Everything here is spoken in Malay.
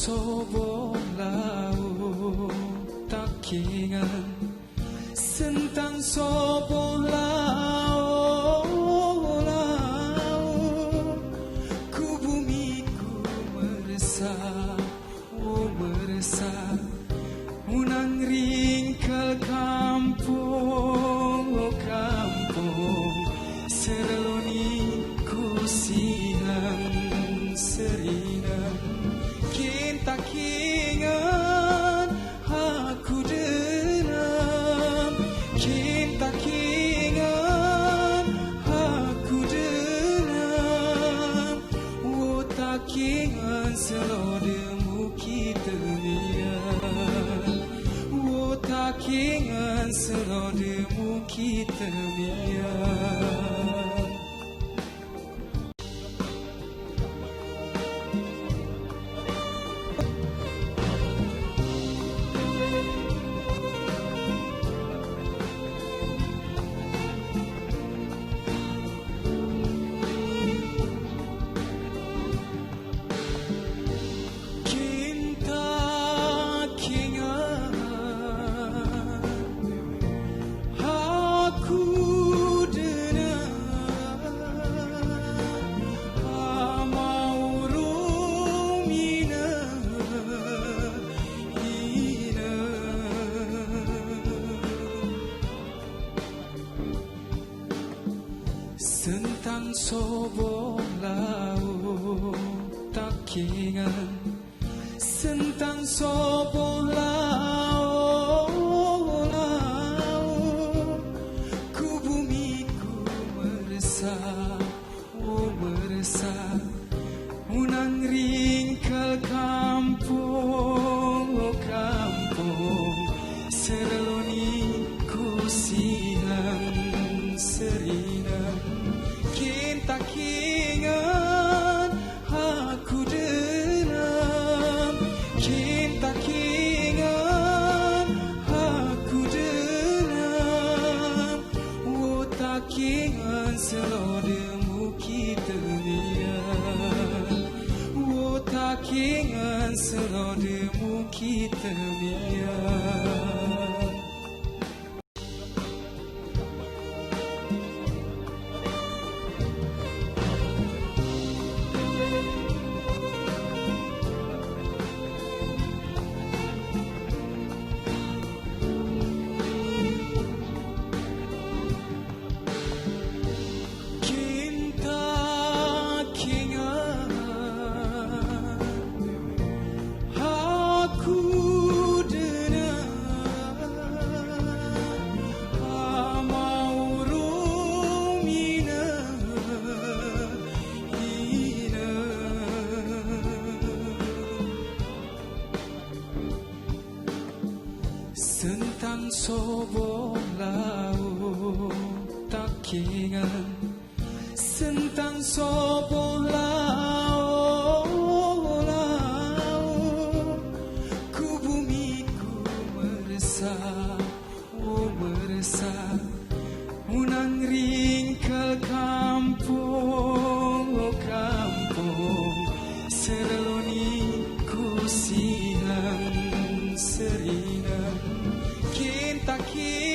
sobo lau takingan sentang sobo lau ku bumiku meresah meresah unang ringkal kampung sereloni kusihan serinan kinta kingan aku denam kinta kingan aku denam tak kingan selodemu kita niat tak kingan selodemu kita niat. Sentang sobo lau takingan sentang sobo lau ku bumiku meresah meresah unang ringkal kampung sereloni kusihan serinan kinta kingan aku denam kinta kingan aku denam tak kingan selodemu kita niat tak kingan selodemu kita niat. Sentang sobo lau takingan sentang sobo lau ku bumiku meresah meresah unang ringkal kampung sereloni kusihan serinan kinta kingan